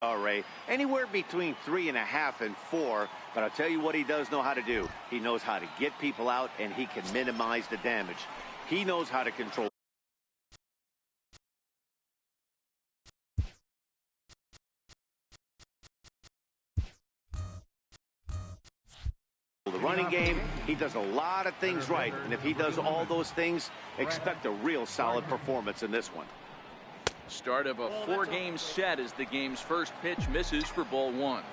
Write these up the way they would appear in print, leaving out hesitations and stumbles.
Ray, anywhere between 3.5 and 4, but I'll tell you what he does know how to do. He knows how to get people out, and he can minimize the damage. He knows how to control the running game. He does a lot of things right, and if he does all those things, expect a real solid performance in this one. Start of a 4-game set as the game's first pitch misses for ball 1.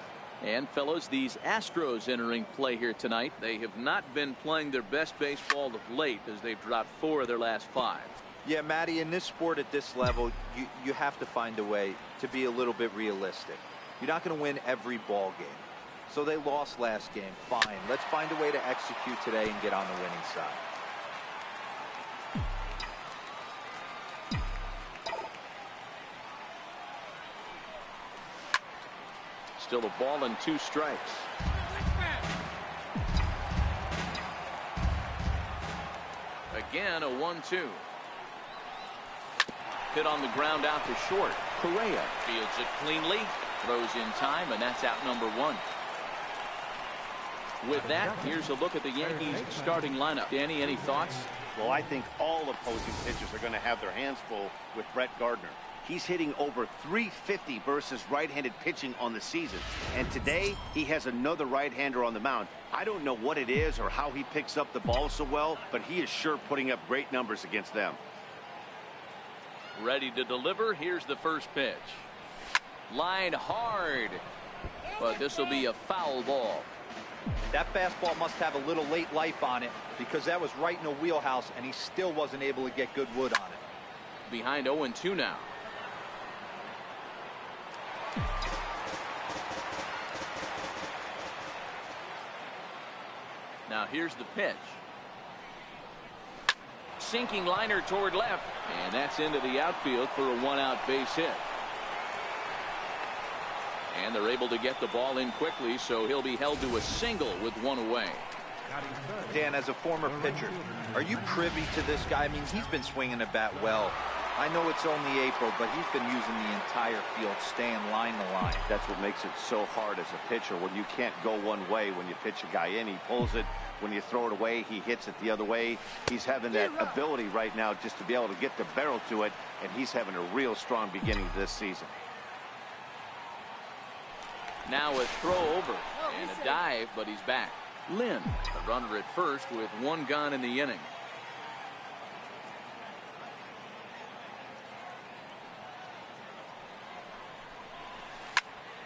And fellas, these Astros entering play here tonight, they have not been playing their best baseball of late as they've dropped 4 of their last 5. Yeah, Matty, in this sport at this level, you have to find a way to be a little bit realistic. You're not going to win every ball game. So they lost last game. Fine. Let's find a way to execute today and get on the winning side. Still a ball and 2 strikes. Again, a 1-2. Hit on the ground out to short. Correa fields it cleanly, throws in time, and that's out number 1. With that, here's a look at the Yankees starting lineup. Danny, any thoughts? Well, I think all opposing pitchers are going to have their hands full with Brett Gardner. He's hitting over .350 versus right-handed pitching on the season. And today, he has another right-hander on the mound. I don't know what it is or how he picks up the ball so well, but he is sure putting up great numbers against them. Ready to deliver. Here's the first pitch. Line hard. But this will be a foul ball. That fastball must have a little late life on it because that was right in the wheelhouse, and he still wasn't able to get good wood on it. Behind 0-2 now. Now here's the pitch. Sinking liner toward left, and that's into the outfield for a 1-out base hit. And they're able to get the ball in quickly, so he'll be held to a single with 1 away. Dan, as a former pitcher, are you privy to this guy? I mean, he's been swinging the bat well. I know it's only April, but he's been using the entire field, staying line to line. That's what makes it so hard as a pitcher when you can't go one way when you pitch a guy in. He pulls it. When you throw it away, he hits it the other way. He's having that ability right now just to be able to get the barrel to it, and he's having a real strong beginning to this season. Now a throw over and a dive, but he's back. Lynn, the runner at first with 1 gone in the inning.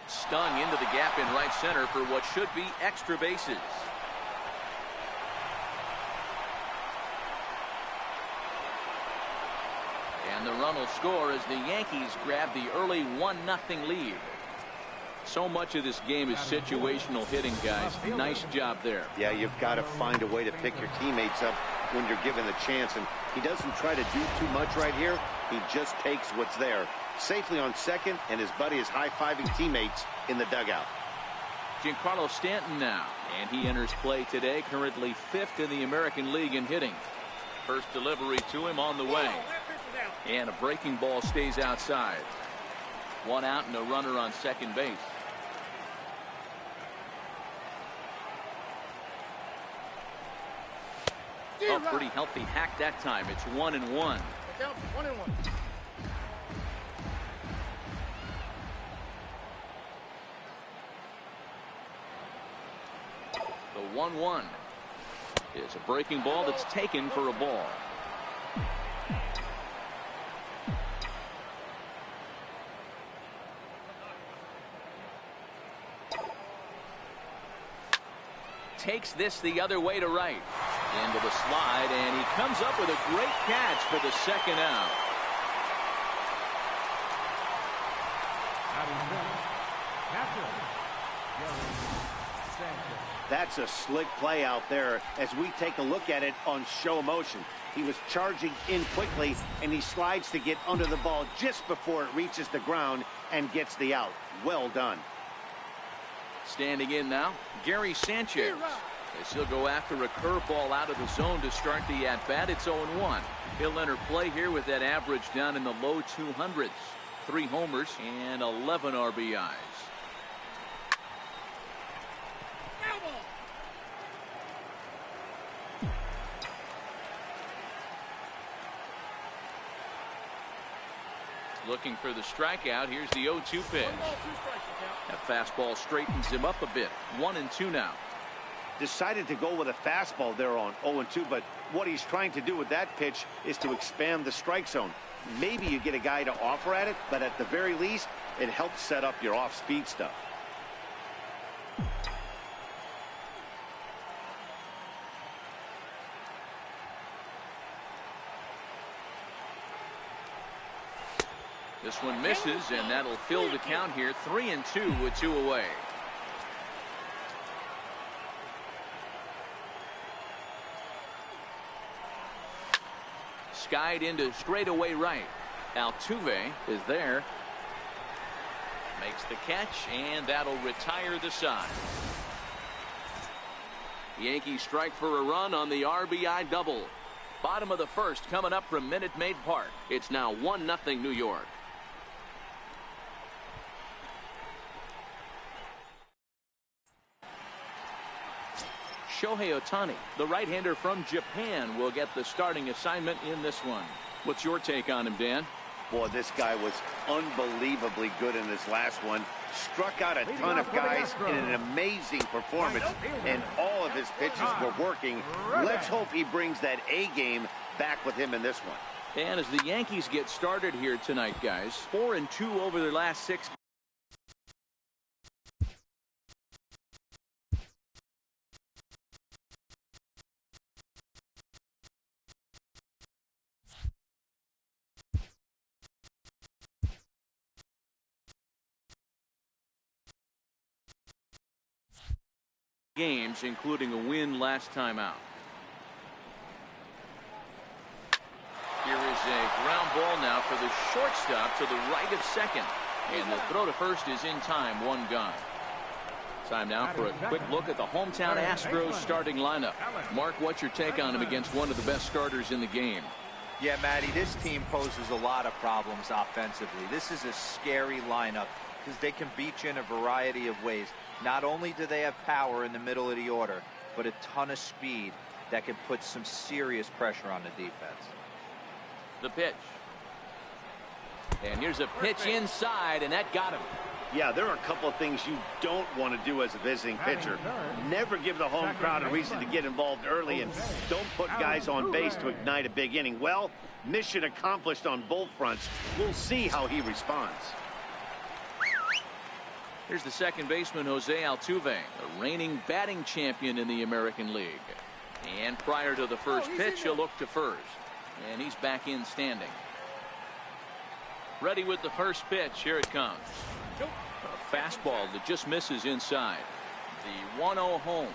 Stung into the gap in right center for what should be extra bases. And the run will score as the Yankees grab the early 1-0 lead. So much of this game is situational hitting, guys. Nice job there. Yeah, you've got to find a way to pick your teammates up when you're given the chance, and he doesn't try to do too much right here. He just takes what's there. Safely on second, and his buddy is high-fiving teammates in the dugout. Giancarlo Stanton now, and he enters play today, currently 5th in the American League in hitting. First delivery to him on the way. And a breaking ball stays outside. 1 out and a runner on second base. Oh, pretty healthy hack that time. It's 1-1. 1-1. The 1-1 is a breaking ball that's taken for a ball. Takes this the other way to right. Into the slide, and he comes up with a great catch for the 2nd out. That's a slick play out there as we take a look at it on show motion. He was charging in quickly, and he slides to get under the ball just before it reaches the ground and gets the out. Well done. Standing in now, Gary Sanchez. As he'll go after a curveball out of the zone to start the at-bat. It's 0-1. He'll enter play here with that average down in the low 200s. 3 homers and 11 RBIs. Looking for the strikeout. Here's the 0-2 pitch. That fastball straightens him up a bit. 1-2 now. Decided to go with a fastball there on 0-2, but what he's trying to do with that pitch is to expand the strike zone. Maybe you get a guy to offer at it, but at the very least, it helps set up your off-speed stuff. This one misses, and that'll fill the count here. 3-2 with 2 away. Skied into straightaway right. Altuve is there. Makes the catch, and that'll retire the side. The Yankees strike for a run on the RBI double. Bottom of the first coming up from Minute Maid Park. It's now 1-0 New York. Shohei Ohtani, the right-hander from Japan, will get the starting assignment in this one. What's your take on him, Dan? Boy, this guy was unbelievably good in this last one. Struck out a ton of guys in an amazing performance, and all of his pitches were working. Let's hope he brings that A game back with him in this one. And as the Yankees get started here tonight, guys, 4-2 over their last 6. Games, including a win last time out. Here is a ground ball now for the shortstop to the right of second, and the throw to first is in time. 1 gone. Time now for a quick look at the hometown Astros starting lineup. Mark, what's your take on him against one of the best starters in the game? Yeah, Matty, this team poses a lot of problems offensively. This is a scary lineup because they can beat you in a variety of ways. Not only do they have power in the middle of the order, but a ton of speed that can put some serious pressure on the defense. The pitch. And here's a pitch inside, and that got him. Yeah, there are a couple of things you don't want to do as a visiting pitcher. Never give the home crowd a reason to get involved early, and don't put guys on base to ignite a big inning. Well, mission accomplished on both fronts. We'll see how he responds. Here's the second baseman, Jose Altuve, the reigning batting champion in the American League. And prior to the first pitch, he'll look to first. And he's back in standing. Ready with the first pitch. Here it comes. A fastball that just misses inside. The 1-0 home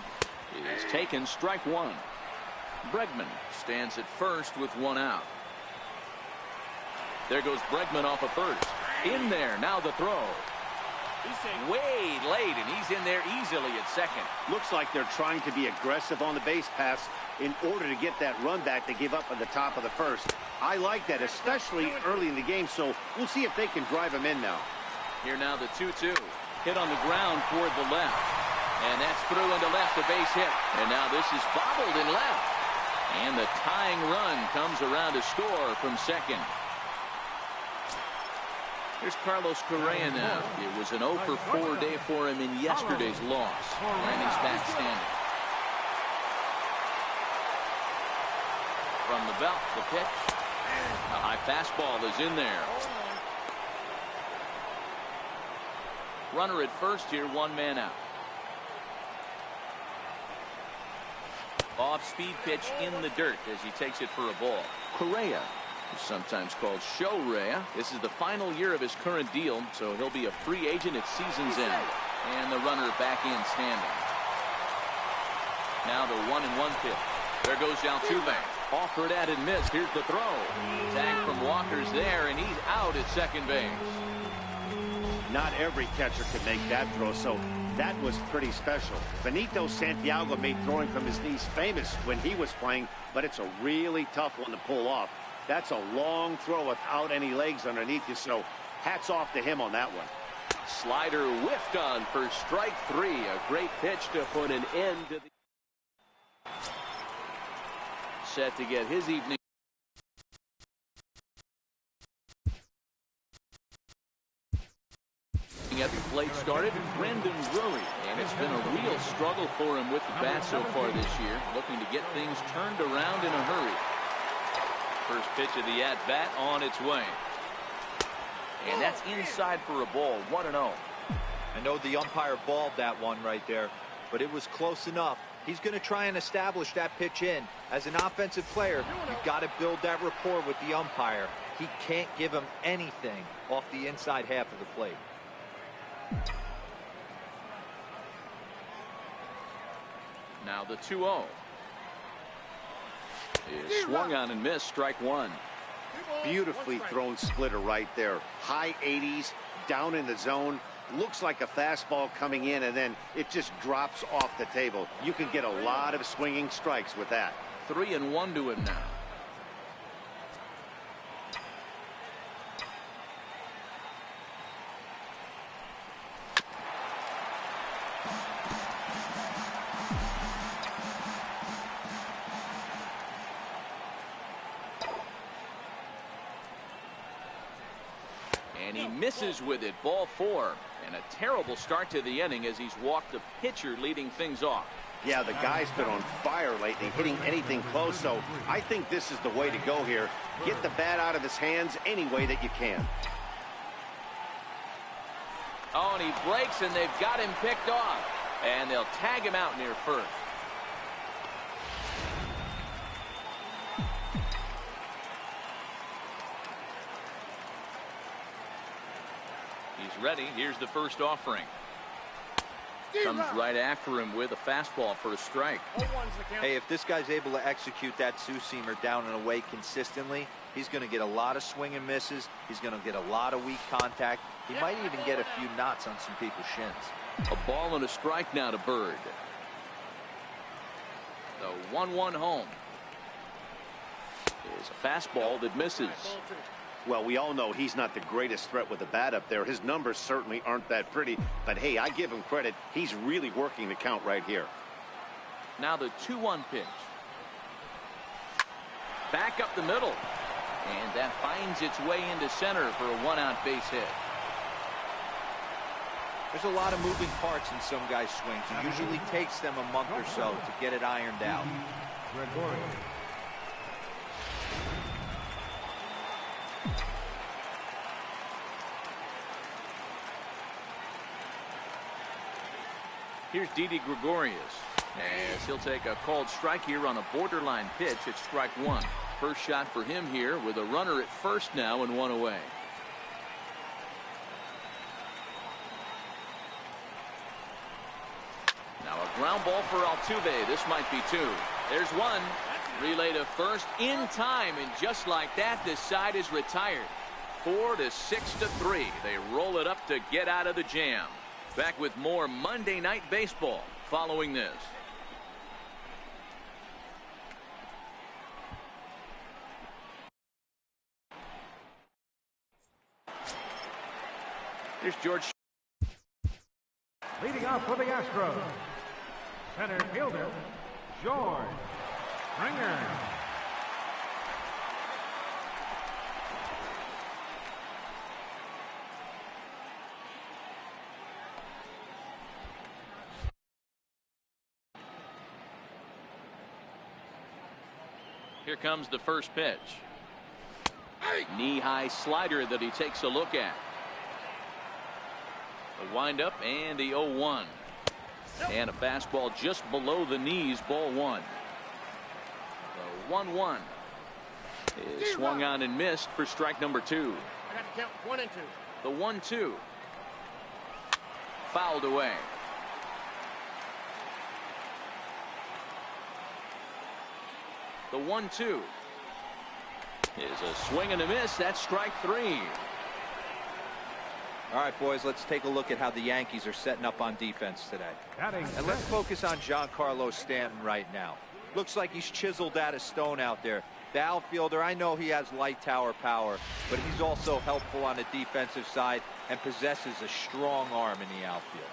is taken. Strike 1. Bregman stands at first with 1 out. There goes Bregman off of first. In there. Now the throw. Way late, and he's in there easily at second. Looks like they're trying to be aggressive on the base pass in order to get that run back they gave up at the top of the first. I like that, especially early in the game, so we'll see if they can drive him in now. Here now the 2-2. Hit on the ground toward the left. And that's through into left, a base hit. And now this is bobbled in left. And the tying run comes around to score from second. Here's Carlos Correa now. It was an 0-for-4 day for him in yesterday's loss. And he's back standing. From the belt, the pitch. A high fastball is in there. Runner at first here, 1 man out. Off-speed pitch in the dirt as he takes it for a ball. Correa, sometimes called Show-Rea. This is the final year of his current deal, so he'll be a free agent at season's end. And the runner back in standing. Now the 1-1 pitch. There goes Altuve. Offered at and missed. Here's the throw. Tag from Walker's there, and he's out at second base. Not every catcher can make that throw, so that was pretty special. Benito Santiago made throwing from his knees famous when he was playing, but it's a really tough one to pull off. That's a long throw without any legs underneath you, so Hats off to him on that one. Slider whiffed on for strike 3. A great pitch to put an end to the set to get his evening. At the plate started Brendan Drury, and it's been a real struggle for him with the bat so far this year, looking to get things turned around in a hurry. First pitch of the at-bat on its way, and that's inside for a ball. 1-0. I know the umpire balled that one right there, but it was close enough. He's going to try and establish that pitch in. As an offensive player, you've got to build that rapport with the umpire. He can't give him anything off the inside half of the plate. Now the 2-0 is swung on and missed. Strike 1. Beautifully thrown splitter right there. High 80s, down in the zone. Looks like a fastball coming in, and then it just drops off the table. You can get a lot of swinging strikes with that. 3-1 to him now. And he misses with it. Ball 4. And a terrible start to the inning as he's walked the pitcher leading things off. Yeah, the guy's been on fire lately, hitting anything close, so I think this is the way to go here. Get the bat out of his hands any way that you can. Oh, and he breaks, and they've got him picked off. And they'll tag him out near first. He's ready. Here's the first offering. Comes right after him with a fastball for a strike. Hey, if this guy's able to execute that two-seamer down and away consistently, he's going to get a lot of swing and misses. He's going to get a lot of weak contact. He might even get a few knots on some people's shins. A ball and a strike now to Bird. The 1-1 home is a fastball that misses. Well, we all know he's not the greatest threat with the bat up there. His numbers certainly aren't that pretty. But, hey, I give him credit. He's really working the count right here. Now the 2-1 pitch. Back up the middle. And that finds its way into center for a one-out base hit. There's a lot of moving parts in some guys' swings. It usually takes them a month or so to get it ironed out. Here's Didi Gregorius as he'll take a called strike here on a borderline pitch at strike 1. First shot for him here with a runner at first now and one away. Now a ground ball for Altuve. This might be 2. There's 1. Relay to first in time, and just like that, this side is retired. 4-6-3. They roll it up to get out of the jam. Back with more Monday Night Baseball following this. Here's George. Leading off for the Astros, center fielder, George Springer. Here comes the first pitch. Knee-high slider that he takes a look at. The windup and the 0-1. And a fastball just below the knees, ball 1. The 1-1 is swung on and missed for strike number 2. I got to count 1 and 2. The 1-2 fouled away. The 1-2 is a swing and a miss. That's strike 3. All right, boys, let's take a look at how the Yankees are setting up on defense today. And let's focus on Giancarlo Stanton right now. Looks like he's chiseled out of stone out there. The outfielder, I know he has light tower power, but he's also helpful on the defensive side and possesses a strong arm in the outfield.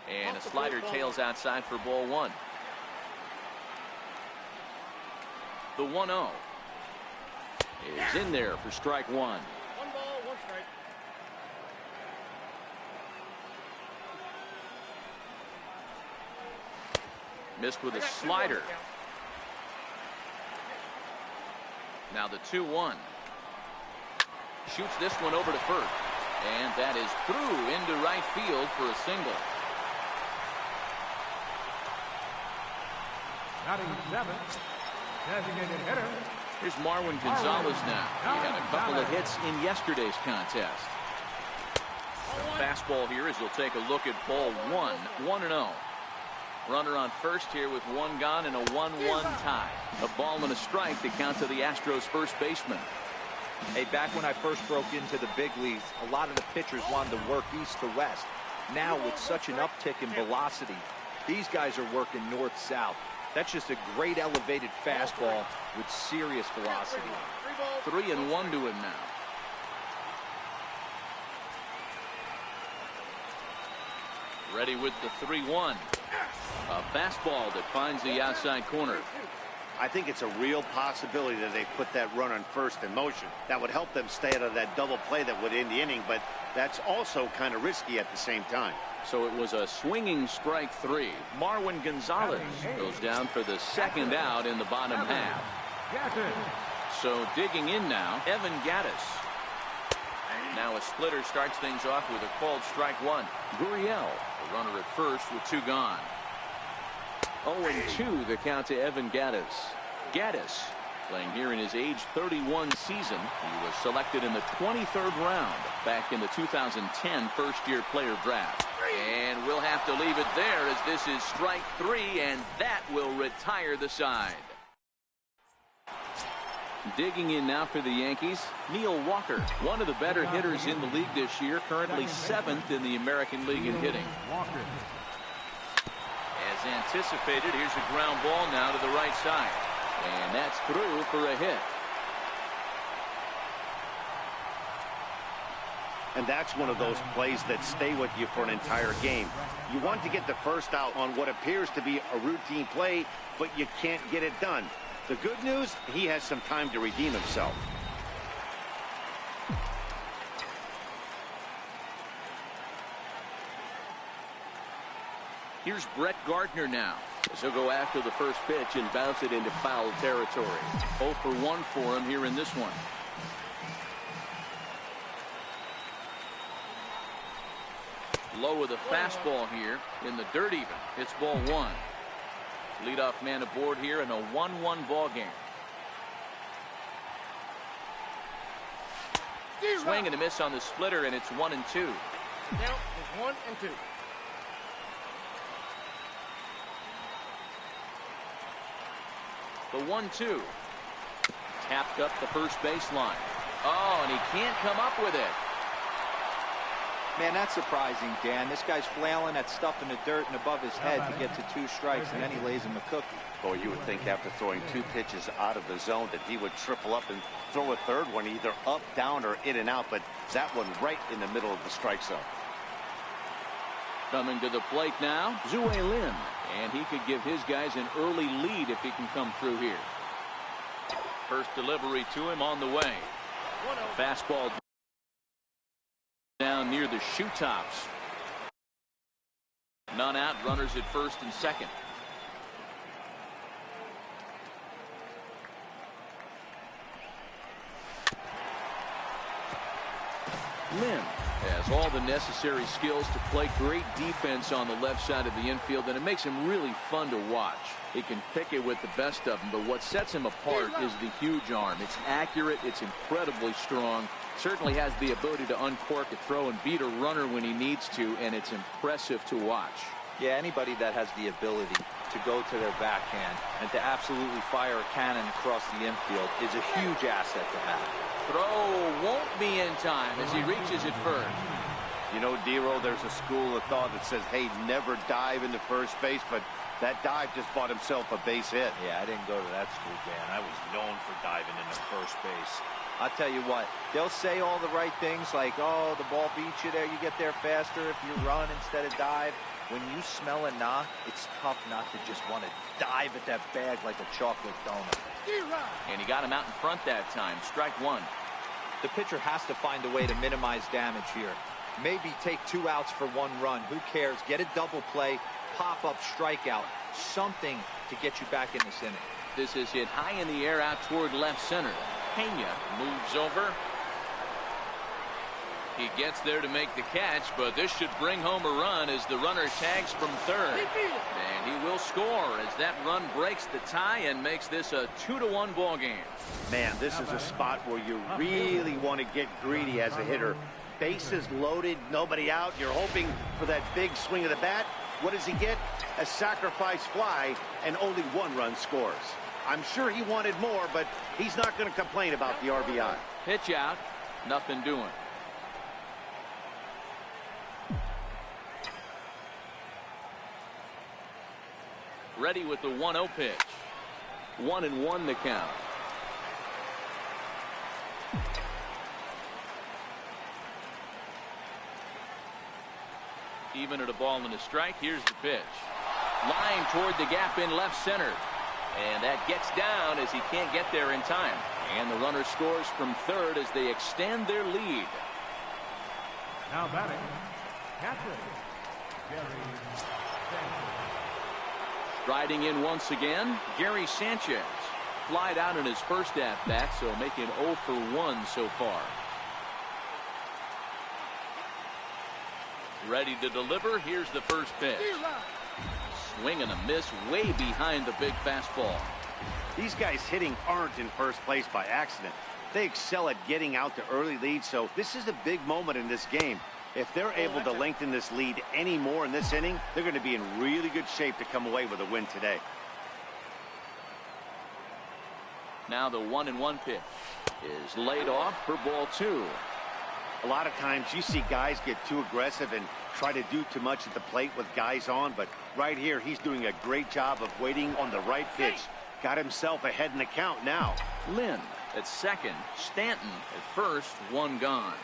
And a slider tails outside for ball one. The 1-0 is in there for strike one. 1 ball, 1 strike. Missed with a slider. Now the 2-1. Shoots this one over to first. And that is through into right field for a single. Batting seventh, designated hitter. Here's Marwin Gonzalez now. He had a couple of hits in yesterday's contest. The fastball here as he'll take a look at ball one. 1-0. Runner on first here with one gone and a 1-1 tie. A ball and a strike to count to the Astros first baseman. Hey, back when I first broke into the big leagues, a lot of the pitchers wanted to work east to west. Now with such an uptick in velocity, these guys are working north-south. That's just a great elevated fastball with serious velocity. 3-1 to him now. Ready with the 3-1. A fastball that finds the outside corner. I think it's a real possibility that they put that run on first in motion. That would help them stay out of that double play that would end the inning, but that's also kind of risky at the same time. So it was a swinging strike three. Marwin Gonzalez goes down for the second out in the bottom half. So digging in now, Evan Gattis. Now a splitter starts things off with a called strike one. Gurriel, the runner at first with two gone. 0-2 the count to Evan Gattis. Gattis playing here in his age 31 season. He was selected in the 23rd round back in the 2010 first-year player draft. And we'll have to leave it there as this is strike three, and that will retire the side. Digging in now for the Yankees, Neil Walker, one of the better hitters in the league this year, currently 7th in the American League in hitting. As anticipated, here's a ground ball now to the right side. And that's through for a hit. And that's one of those plays that stay with you for an entire game. You want to get the first out on what appears to be a routine play, but you can't get it done. The good news, he has some time to redeem himself. Here's Brett Gardner now. He'll go after the first pitch and bounce it into foul territory. 0 for 1 for him here in this one. Low with a fastball here in the dirt even. It's ball one. Leadoff man aboard here in a 1-1 ball game. Swing and a miss on the splitter, and it's 1-2. Now it's 1-2. The 1-2. Tapped up the first baseline. Oh, and he can't come up with it. Man, that's surprising, Dan. This guy's flailing that stuff in the dirt and above his head to get to 2 strikes, and then he lays him a cookie. Boy, you would think after throwing 2 pitches out of the zone that he would triple up and throw a third one either up, down, or in and out, but that one right in the middle of the strike zone. Coming to the plate now, Zue Lin, and he could give his guys an early lead if he can come through here. First delivery to him on the way. Fastball down near the shoe tops. None out, runners at first and second. Lynn has all the necessary skills to play great defense on the left side of the infield, and it makes him really fun to watch. He can pick it with the best of them, but what sets him apart is the huge arm. It's accurate, it's incredibly strong, certainly has the ability to uncork a throw and beat a runner when he needs to, and it's impressive to watch. Yeah, anybody that has the ability to go to their backhand and to absolutely fire a cannon across the infield is a huge asset to have. Throw won't be in time as he reaches it first. You know, Dero, there's a school of thought that says, hey, never dive into first base, but That dive just bought himself a base hit. Yeah, I didn't go to that school, Dan. I was known for diving into first base. I'll tell you what, they'll say all the right things like, oh, the ball beats you there, you get there faster if you run instead of dive. When you smell a knock, it's tough not to just want to dive at that bag like a chocolate donut. And he got him out in front that time. Strike one. The pitcher has to find a way to minimize damage here. Maybe take 2 outs for 1 run. Who cares? Get a double play, pop-up strikeout, something to get you back in this inning. This is hit high in the air out toward left center. Pena moves over. He gets there to make the catch, but this should bring home a run as the runner tags from third. And he will score as that run breaks the tie and makes this a 2-1 ball game. Man, this is a spot where you really want to get greedy as a hitter. Bases loaded, nobody out. You're hoping for that big swing of the bat. What does he get? A sacrifice fly, and only 1 run scores. I'm sure he wanted more, but he's not going to complain about the RBI. Pitch out, nothing doing. Ready with the 1-0 pitch. 1-1 the count. Even at a ball and a strike. Here's the pitch. Line toward the gap in left center. And that gets down as he can't get there in time. And the runner scores from third as they extend their lead. Now batting, catcher, Gary Sanchez. Riding in once again, Gary Sanchez. Flied out in his first at-bat, so making 0 for 1 so far. Ready to deliver. Here's the first pitch. Swing and a miss way behind the big fastball. These guys hitting aren't in first place by accident. They excel at getting out to early leads, so this is a big moment in this game. If they're able to lengthen this lead any more in this inning, they're going to be in really good shape to come away with a win today. Now the 1-1 pitch is laid off for ball 2. A lot of times you see guys get too aggressive and try to do too much at the plate with guys on, but right here he's doing a great job of waiting on the right pitch. Got himself ahead in the count now. Lynn at second, Stanton at first, 1 gone.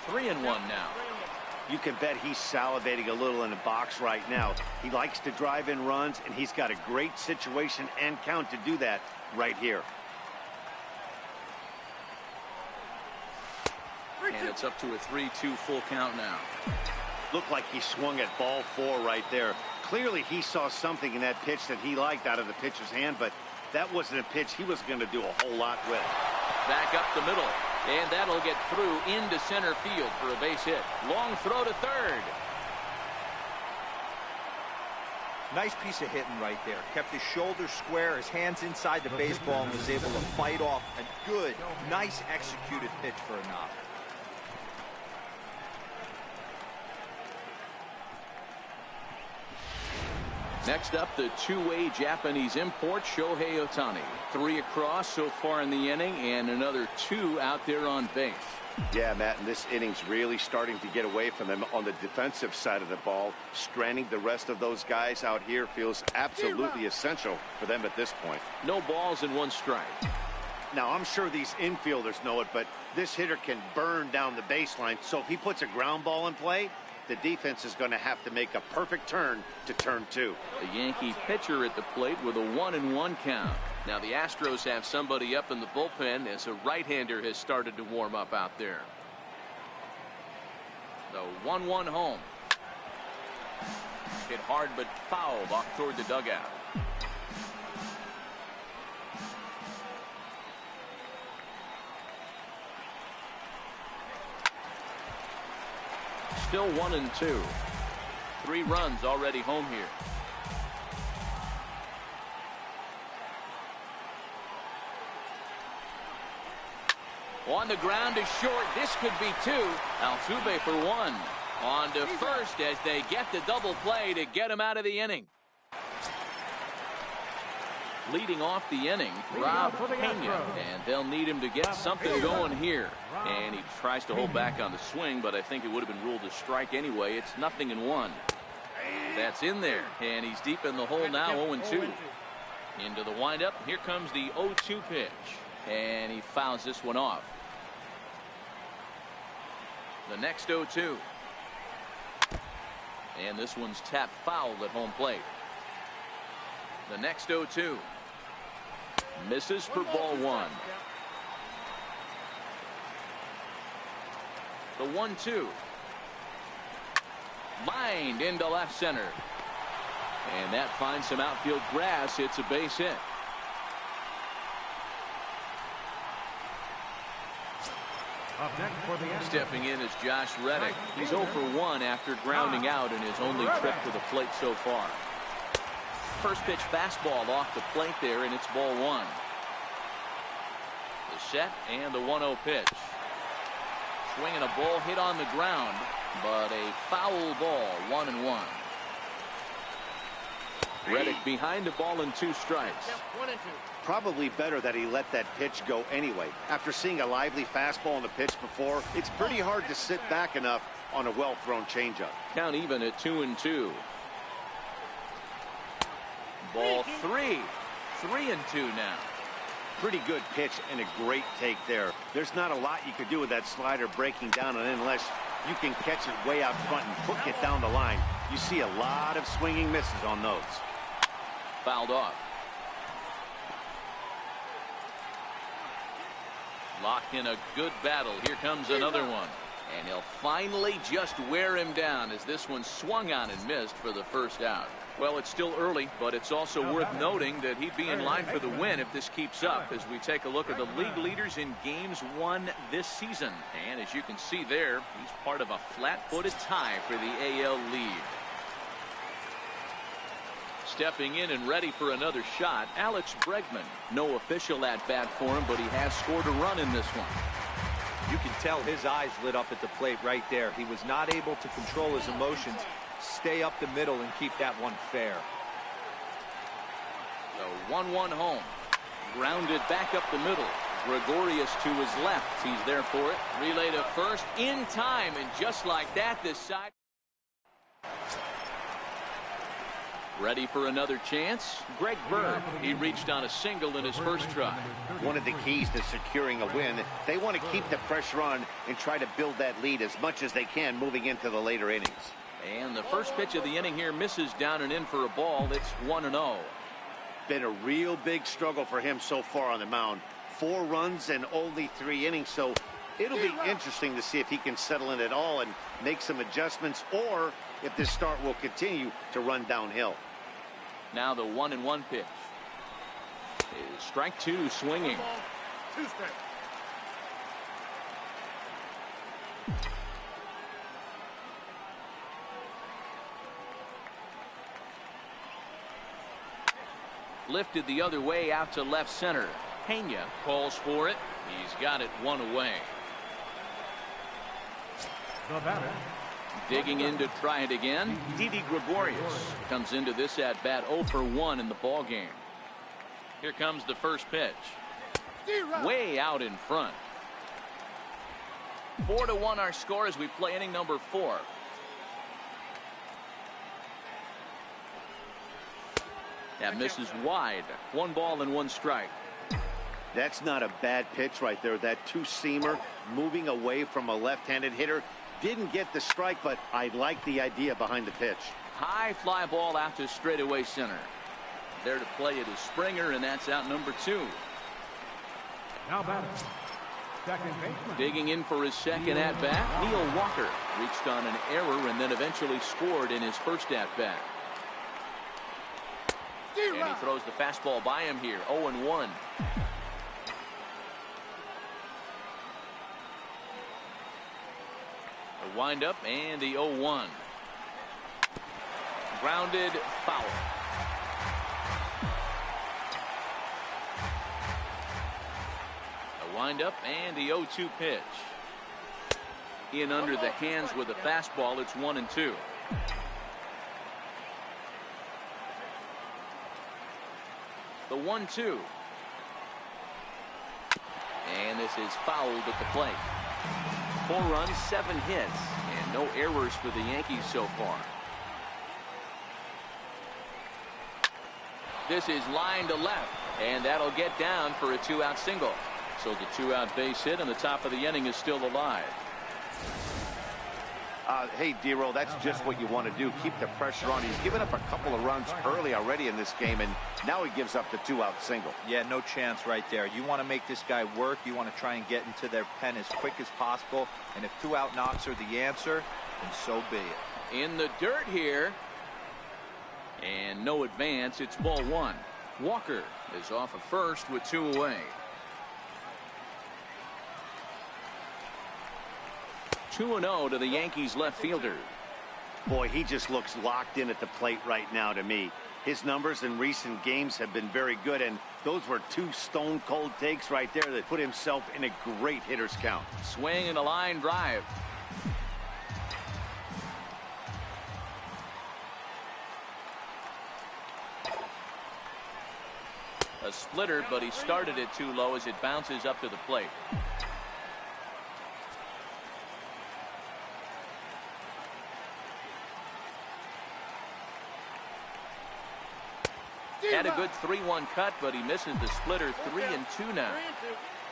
3-1 now. You can bet he's salivating a little in the box right now. He likes to drive in runs, and he's got a great situation and count to do that right here. And it's up to a 3-2 full count now. Looked like he swung at ball 4 right there. Clearly he saw something in that pitch that he liked out of the pitcher's hand, but that wasn't a pitch he was going to do a whole lot with. Back up the middle, and that'll get through into center field for a base hit. Long throw to third. Nice piece of hitting right there. Kept his shoulders square, his hands inside the baseball, and was able to fight off a good, nice executed pitch for a knock. Next up, the two-way Japanese import, Shohei Ohtani. 3 across so far in the inning, and another 2 out there on base. Yeah, Matt, and this inning's really starting to get away from them on the defensive side of the ball. Stranding the rest of those guys out here feels absolutely essential for them at this point. No balls and 1 strike. Now, I'm sure these infielders know it, but this hitter can burn down the baseline, so if he puts a ground ball in play, the defense is going to have to make a perfect turn to turn 2. The Yankee pitcher at the plate with a 1-1 count. Now the Astros have somebody up in the bullpen as a right-hander has started to warm up out there. The 1-1 home. Hit hard but fouled off toward the dugout. Still 1-2. 3 runs already home here. On the ground to short. This could be 2. Altuve for 1. On to first as they get the double play to get him out of the inning. Leading off the inning, Rob Pena, and they'll need him to get something going here. And he tries to hold back on the swing, but I think it would have been ruled a strike anyway. It's 0-1. That's in there, and he's deep in the hole now, 0-2. Into the windup, here comes the 0-2 pitch, and he fouls this one off. The next 0-2. And this one's tapped foul at home plate. The next 0-2. Misses for ball 1. The 1-2. Lined into left center. And that finds some outfield grass. It's a base hit. Stepping in is Josh Reddick. He's 0 for 1 after grounding out in his only trip to the plate so far. First pitch fastball off the plate there, and it's ball 1. The set and the 1-0 pitch. Swinging a ball hit on the ground, but a foul ball, 1-1. Reddick behind the ball and 2 strikes. Probably better that he let that pitch go anyway. After seeing a lively fastball on the pitch before, it's pretty hard to sit back enough on a well-thrown changeup. Count even at 2-2. Ball 3. 3-2 now. Pretty good pitch and a great take there. There's not a lot you could do with that slider breaking down, and unless you can catch it way out front and hook it down the line, you see a lot of swinging misses on those. Fouled off. Locked in a good battle. Here comes another one. And he'll finally just wear him down as this one swung on and missed for the first out. Well, it's still early, but it's also worth noting that he'd be in line for the win if this keeps up as we take a look at the league leaders in games won this season. And as you can see there, he's part of a flat-footed tie for the AL lead. Stepping in and ready for another shot, Alex Bregman. No official at-bat for him, but he has scored a run in this one. You can tell his eyes lit up at the plate right there. He was not able to control his emotions, stay up the middle, and keep that one fair. The 1-1 home. Grounded back up the middle. Gregorius to his left. He's there for it. Relay to first in time, and just like that, this side. Ready for another chance? Greg Bird. He reached on a single in his first try. One of the keys to securing a win, they want to keep the pressure on and try to build that lead as much as they can moving into the later innings. And the first pitch of the inning here misses down and in for a ball. It's 1-0. Been a real big struggle for him so far on the mound. 4 runs and only 3 innings, so it'll be interesting to see if he can settle in at all and make some adjustments, or if this start will continue to run downhill. Now the 1-1 pitch is strike 2, swinging. 2 strikes. Lifted the other way out to left center. Pena calls for it. He's got it 1 away. The batter. Digging in to try it again, Didi Gregorius comes into this at bat 0 for 1 in the ball game. Here comes the first pitch. Way out in front. 4-1 our score as we play inning number 4. That misses wide. 1 ball and 1 strike. That's not a bad pitch right there. That 2-seamer moving away from a left-handed hitter. Didn't get the strike, but I like the idea behind the pitch. High fly ball out to straightaway center. There to play it is Springer, and that's out number 2. Now batting. Second baseman. Digging in for his second at bat, Neil Walker reached on an error and then eventually scored in his first at bat. And he throws the fastball by him here. 0-1. The windup and the 0-1. Grounded foul. The windup and the 0-2 pitch. In under the hands with a fastball. It's 1-2. The 1-2. And this is fouled at the plate. 4 runs, 7 hits, and no errors for the Yankees so far. This is line to left, and that'll get down for a 2-out single. So the 2-out base hit and the top of the inning is still alive. Hey, Dero, that's just what you want to do. Keep the pressure on. He's given up a couple of runs early already in this game, and now he gives up the 2-out single. Yeah, no chance right there. You want to make this guy work. You want to try and get into their pen as quick as possible. And if 2-out knocks are the answer, then so be it. In the dirt here. And no advance. It's ball 1. Walker is off at first with 2 away. 2-0 to the Yankees left fielder. Boy, he just looks locked in at the plate right now to me. His numbers in recent games have been very good, and those were 2 stone-cold takes right there that put himself in a great hitter's count. Swing and a line drive. A splitter, but he started it too low as it bounces up to the plate. Had a good 3-1 cut, but he misses the splitter. 3-2 now.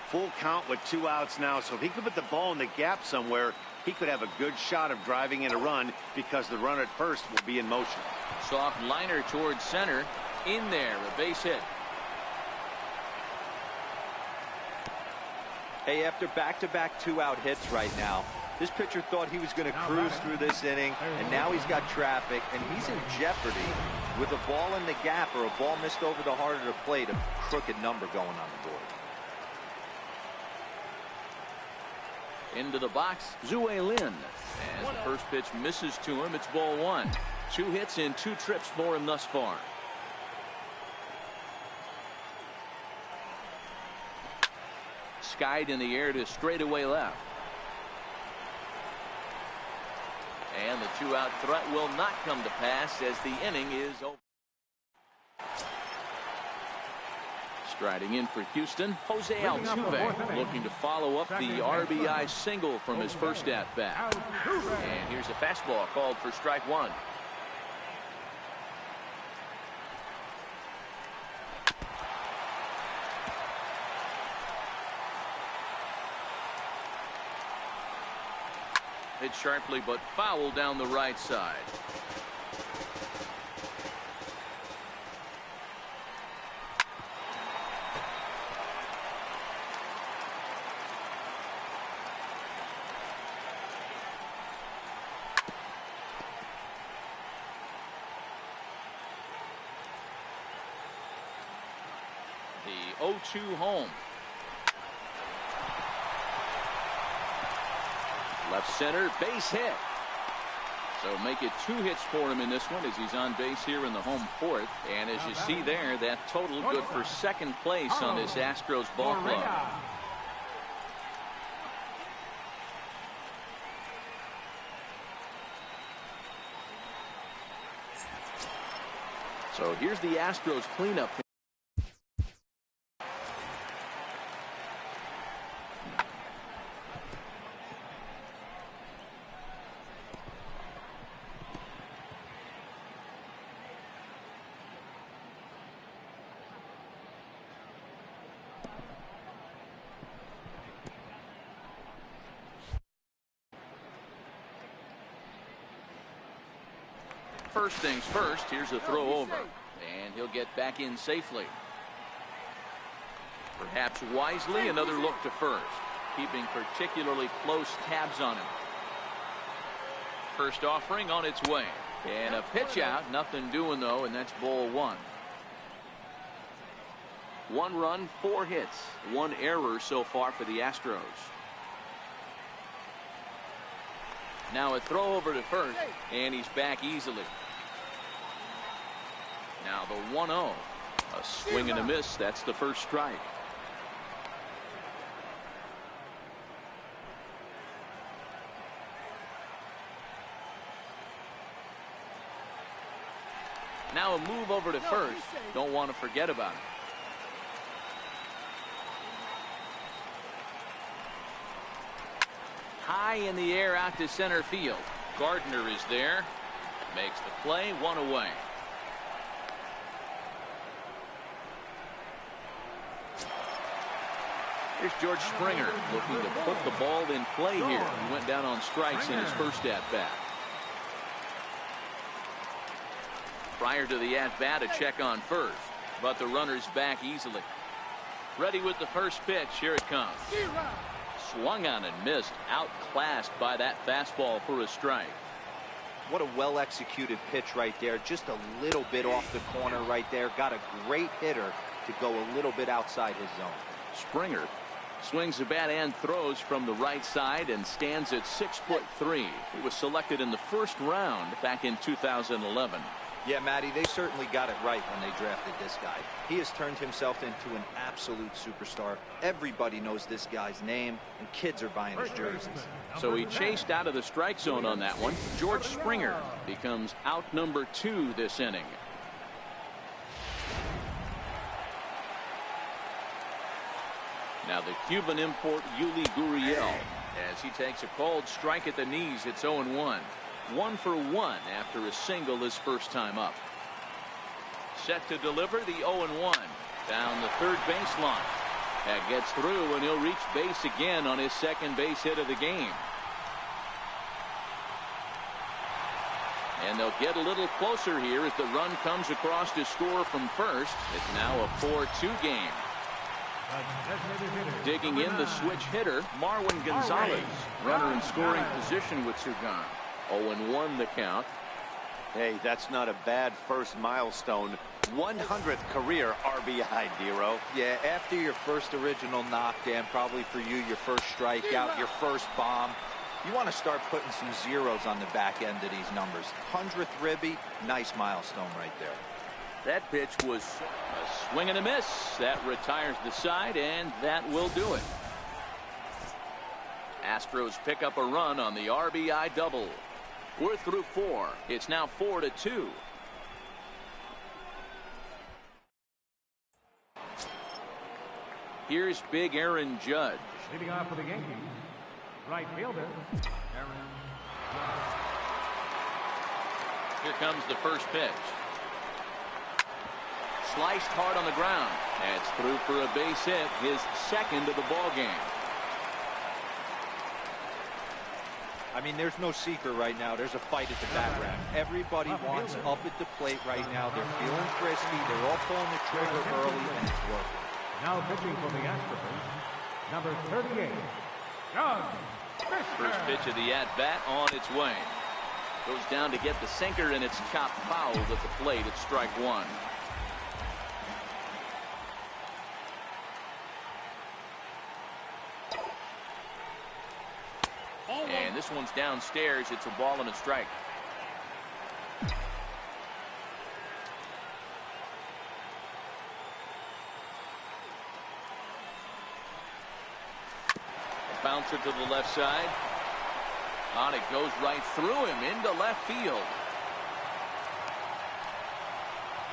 Full count with 2 outs now, so if he could put the ball in the gap somewhere, he could have a good shot of driving in a run because the runner at first will be in motion. Soft liner towards center. In there, a base hit. Hey, after back-to-back 2-out hits right now, this pitcher thought he was going to cruise through this inning, and now he's got traffic, and he's in jeopardy with a ball in the gap or a ball missed over the heart of the plate, a crooked number going on the board. Into the box, Zue Lin. As the first pitch misses to him, it's ball 1. 2 hits and 2 trips for him thus far. Skied in the air to straightaway left. And the 2-out threat will not come to pass as the inning is over. Striding in for Houston, Jose Altuve looking to follow up the RBI single from his first at-bat. And here's a fastball called for strike 1. Hit sharply but foul down the right side. The 0-2 home. Left center, base hit. So make it 2 hits for him in this one as he's on base here in the home 4th. And as you see there, that total good for second place on this Astros ball club. So here's the Astros cleanup. First things first, here's a throw over, and he'll get back in safely. Perhaps wisely, another look to first, keeping particularly close tabs on him. First offering on its way, and a pitch out, nothing doing though, and that's ball 1. 1 run, 4 hits, 1 error so far for the Astros. Now a throw over to first, and he's back easily. Now the 1-0. A swing and a miss. That's the first strike. Now a move over to first. Don't want to forget about it. high in the air out to center field. Gardner is there. Makes the play, one away. Here's George Springer looking to put the ball in play here. He went down on strikes in his first at-bat. Prior to the at-bat, a check on first, but the runner's back easily. Ready with the first pitch. Here it comes. Swung on and missed. Outclassed by that fastball for a strike. What a well-executed pitch right there. Just a little bit off the corner right there. Got a great hitter to go a little bit outside his zone. Springer swings the bat and throws from the right side and stands at 6'3". He was selected in the first round back in 2011. Yeah, Matty, they certainly got it right when they drafted this guy. He has turned himself into an absolute superstar. Everybody knows this guy's name, and kids are buying his jerseys. So he chased out of the strike zone on that one. George Springer becomes out number 2 this inning. Now the Cuban import Yuli Gurriel, as he takes a called strike at the knees. It's 0-1. 1 for 1 after a single his first time up. Set to deliver the 0-1 down the third baseline. That gets through, and he'll reach base again on his second base hit of the game. And they'll get a little closer here as the run comes across to score from first. It's now a 4-2 game. Digging in the switch hitter, Marwin Gonzalez. Runner in scoring position with Sugan. 0-1 the count. Hey, that's not a bad first milestone. 100th career RBI, Dero. Yeah, after your first original knockdown, probably for you, your first strikeout, your first bomb, you want to start putting some zeros on the back end of these numbers. 100th ribby, nice milestone right there. That pitch was a swing and a miss. That retires the side, and that will do it. Astros pick up a run on the RBI double. We're through 4. It's now 4-2. Here's big Aaron Judge. Leading off for the Yankees, right fielder, Aaron Judge. Here comes the first pitch. Sliced hard on the ground. That's through for a base hit, his second of the ball game. I mean, there's no secret right now. There's a fight at the bat rack. Everybody wants up at the plate right now. They're feeling frisky. They're all pulling the trigger early, and it's working. Now pitching for the Astros, number 38, John Fisher. First pitch of the at-bat on its way. Goes down to get the sinker, and it's chopped foul at the plate at strike 1. And this one's downstairs. It's a ball and a strike. A bouncer to the left side. On it goes right through him into left field.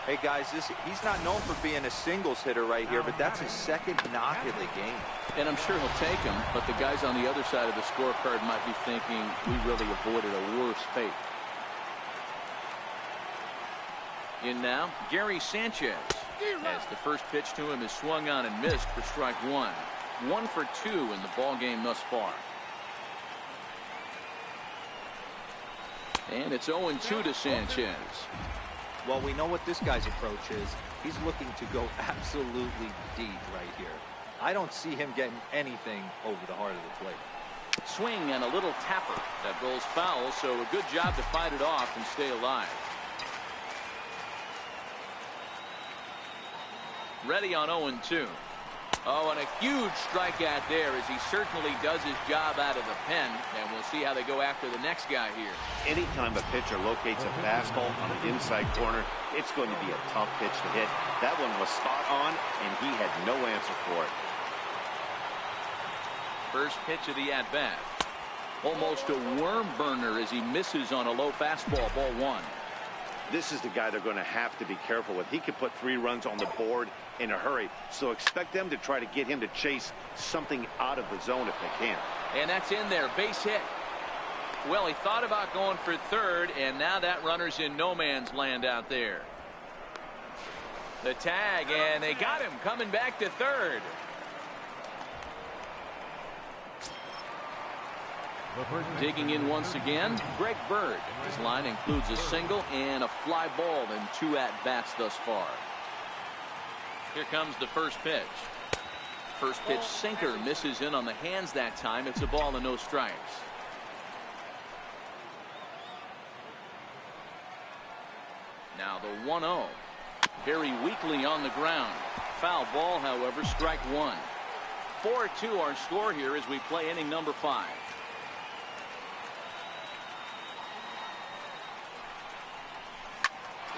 Hey, guys, he's not known for being a singles hitter right here, but that's his second knock of the game. And I'm sure he'll take him, but the guys on the other side of the scorecard might be thinking we really avoided a worse fate. In now, Gary Sanchez. As the first pitch to him is swung on and missed for strike 1. 1 for 2 in the ball game thus far. And it's 0-2 to Sanchez. Well, we know what this guy's approach is. He's looking to go absolutely deep right here. I don't see him getting anything over the heart of the plate. Swing and a little tapper. That goes foul, so a good job to fight it off and stay alive. Ready on 0-2. Oh, and a huge strikeout there as he certainly does his job out of the pen. And we'll see how they go after the next guy here. Anytime a pitcher locates a fastball on the inside corner, it's going to be a tough pitch to hit. That one was spot on, and he had no answer for it. First pitch of the at-bat. Almost a worm burner as he misses on a low fastball, ball 1. This is the guy they're going to have to be careful with. He could put 3 runs on the board in a hurry, so expect them to try to get him to chase something out of the zone if they can. And that's in there, base hit. Well, he thought about going for third, and now that runner's in no man's land out there. The tag, and they got him coming back to third. Digging in once again, Greg Bird. His line includes a single and a fly ball in 2 at-bats thus far. Here comes the first pitch. First pitch sinker misses in on the hands that time. It's a ball and no strikes. Now the 1-0. Very weakly on the ground. Foul ball, however, strike 1. 4-2 our score here as we play inning number 5.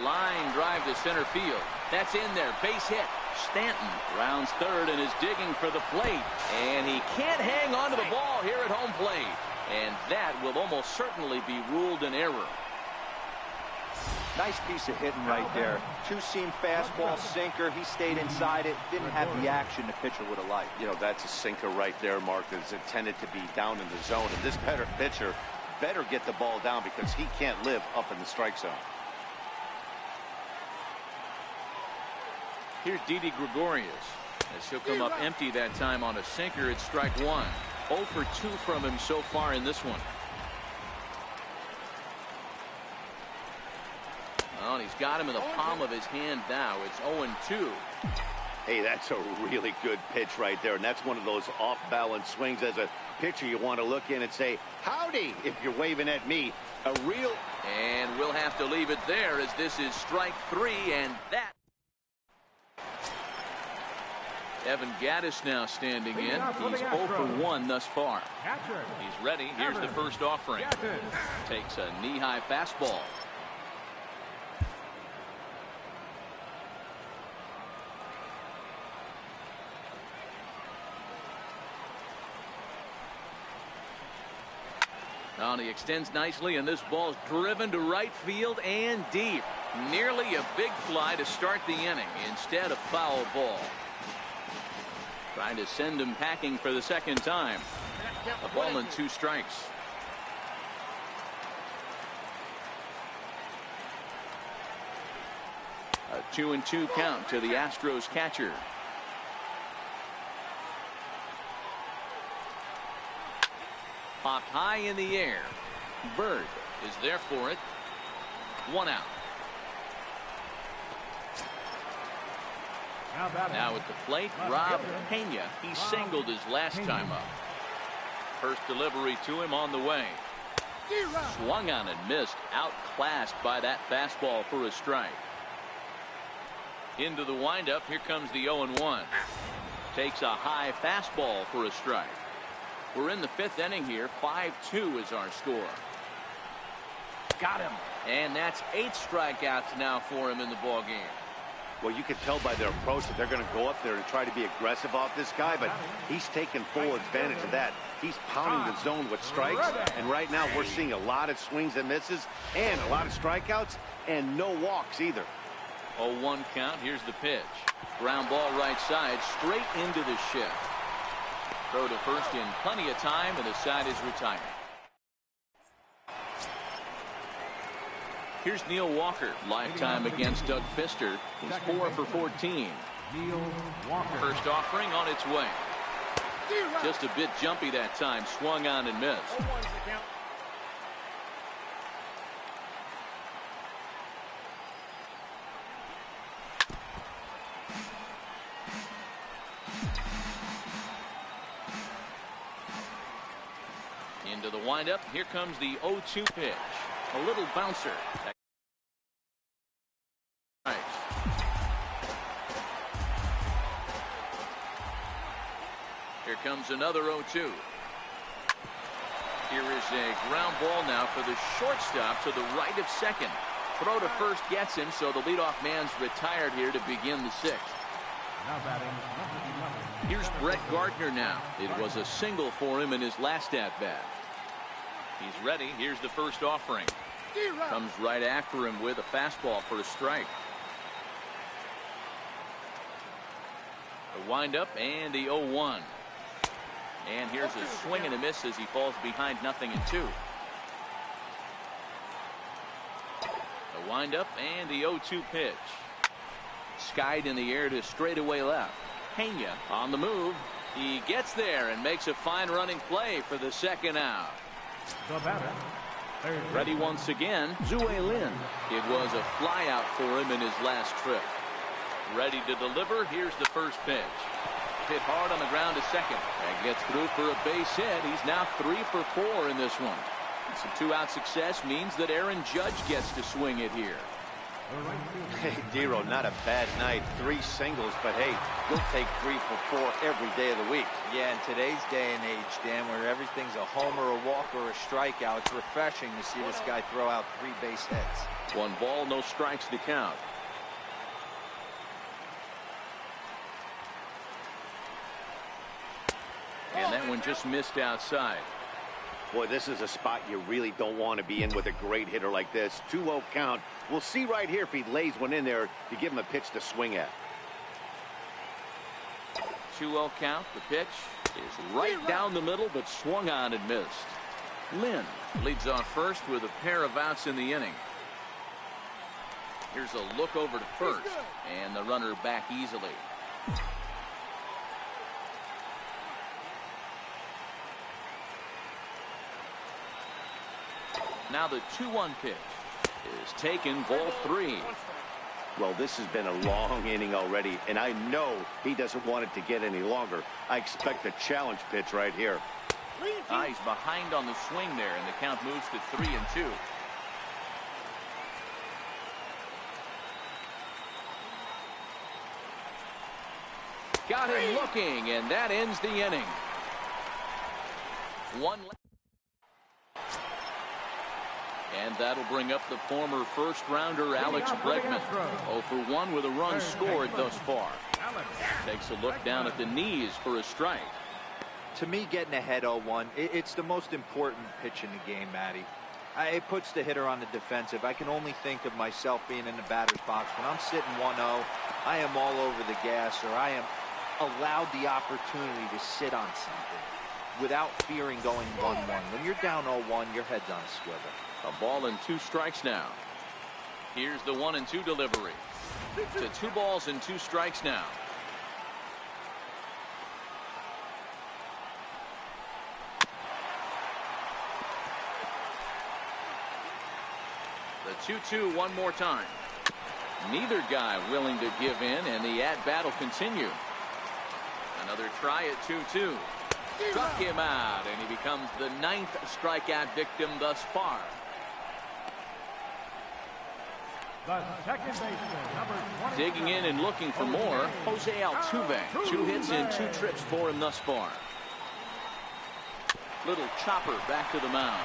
Line drive to center field. That's in there. Base hit. Stanton rounds third and is digging for the plate. And he can't hang on to the ball here at home plate. And that will almost certainly be ruled an error. Nice piece of hitting right there. 2-seam fastball sinker. He stayed inside it. Didn't have the action the pitcher would have liked. You know, that's a sinker right there, Mark, that's intended to be down in the zone. And this pitcher better get the ball down because he can't live up in the strike zone. Here's Didi Gregorius as he'll come up empty that time on a sinker. It's strike 1. 0 for 2 from him so far in this one. Well, he's got him in the palm of his hand now. It's 0-2. Hey, that's a really good pitch right there, and that's one of those off-balance swings. As a pitcher, you want to look in and say, howdy, if you're waving at me. A real... And we'll have to leave it there as this is strike 3, and that... Evan Gaddis now standing in. He's 0 for 1 thus far. He's ready. Here's the first offering. Takes a knee-high fastball. Now he extends nicely, and this ball's driven to right field and deep. Nearly a big fly to start the inning. Instead, a foul ball. Trying to send him packing for the second time. A ball and 2 strikes. A 2-2 count to the Astros catcher. Popped high in the air. Bird is there for it. 1 out. Now at the plate, Rob Pena. He singled his last time up. First delivery to him on the way. Swung on and missed. Outclassed by that fastball for a strike. Into the windup. Here comes the 0-1. Takes a high fastball for a strike. We're in the 5th inning here. 5-2 is our score. Got him. And that's 8 strikeouts now for him in the ball game. Well, you can tell by their approach that they're going to go up there and try to be aggressive off this guy, but he's taking full advantage of that. He's pounding the zone with strikes, and right now we're seeing a lot of swings and misses and a lot of strikeouts and no walks either. 0-1 count. Here's the pitch. Ground ball right side, straight into the shift. Throw to first in plenty of time, and the side is retired. Here's Neil Walker. Lifetime against Doug Fister. He's 4 for 14. First offering on its way. Just a bit jumpy that time. Swung on and missed. Into the windup. Here comes the 0-2 pitch. A little bouncer. Here comes another 0-2. Here is a ground ball now for the shortstop to the right of second. Throw to first gets him, so the leadoff man's retired here to begin the 6th. Here's Brett Gardner now. It was a single for him in his last at-bat. He's ready. Here's the first offering. Comes right after him with a fastball for a strike. The windup and the 0-1. And here's a swing and a miss as he falls behind 0-2. The windup and the 0-2 pitch. Skied in the air to straightaway left. Pena on the move. He gets there and makes a fine running play for the second out. The batter. Ready once again, Zue Lin. It was a fly out for him in his last trip. Ready to deliver. Here's the first pitch. Hit hard on the ground to second. And gets through for a base hit. He's now 3 for 4 in this one. Some 2-out success means that Aaron Judge gets to swing it here. Hey, Dero, not a bad night. 3 singles, but hey, you'll take 3 for 4 every day of the week. Yeah, in today's day and age, Dan, where everything's a homer, a walk, or a strikeout, it's refreshing to see this guy throw out 3 base hits. 1 ball, no strikes to count. And that one just missed outside. Boy, this is a spot you really don't want to be in with a great hitter like this. 2-0 count. We'll see right here if he lays one in there to give him a pitch to swing at. 2-0 count. The pitch is right down the middle, but swung on and missed. Lynn leads off first with a pair of outs in the inning. Here's a look over to first, and the runner back easily. Now the 2-1 pitch is taken, ball 3. Well, this has been a long inning already, and I know he doesn't want it to get any longer. I expect a challenge pitch right here. He's behind on the swing there, and the count moves to 3-2. Got him looking, and that ends the inning. 1 left. And that'll bring up the former first-rounder Alex Bregman. 0 for 1 with a run scored thus far. Takes a look down at the knees for a strike. To me, getting ahead 0-1, it's the most important pitch in the game, Matty. It puts the hitter on the defensive. I can only think of myself being in the batter's box. When I'm sitting 1-0, I am all over the gas, or I am allowed the opportunity to sit on something without fearing going 1-1. When you're down 0-1, your head's on a swivel. A ball and 2 strikes now. Here's the 1-2 delivery. To 2 balls and 2 strikes now. The 2-2 one more time. Neither guy willing to give in, and the at-bat will continue. Another try at 2-2. Struck him out, and he becomes the 9th strikeout victim thus far. The second baseman, number 20. Digging in and looking for more, Jose Altuve. 2 hits and 2 trips for him thus far. Little chopper back to the mound.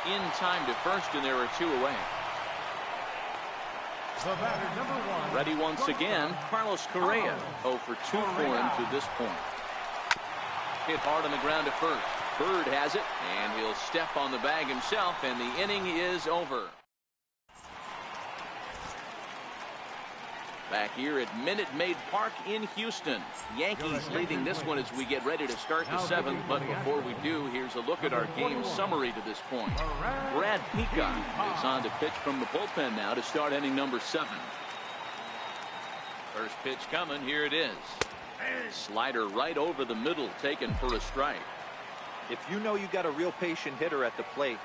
In time to first, and there are 2 away. The batter, number 1. Ready once again, Carlos Correa. 0 for 2 for him to this point. Hit hard on the ground to first. Bird has it, and he'll step on the bag himself, and the inning is over. Back here at Minute Maid Park in Houston. Yankees leading this one as we get ready to start the 7th. But before we do, here's a look at our game summary to this point. Brad Peacock is on to pitch from the bullpen now to start inning number 7. First pitch coming. Here it is. Slider right over the middle, taken for a strike. If you know you got a real patient hitter at the plate,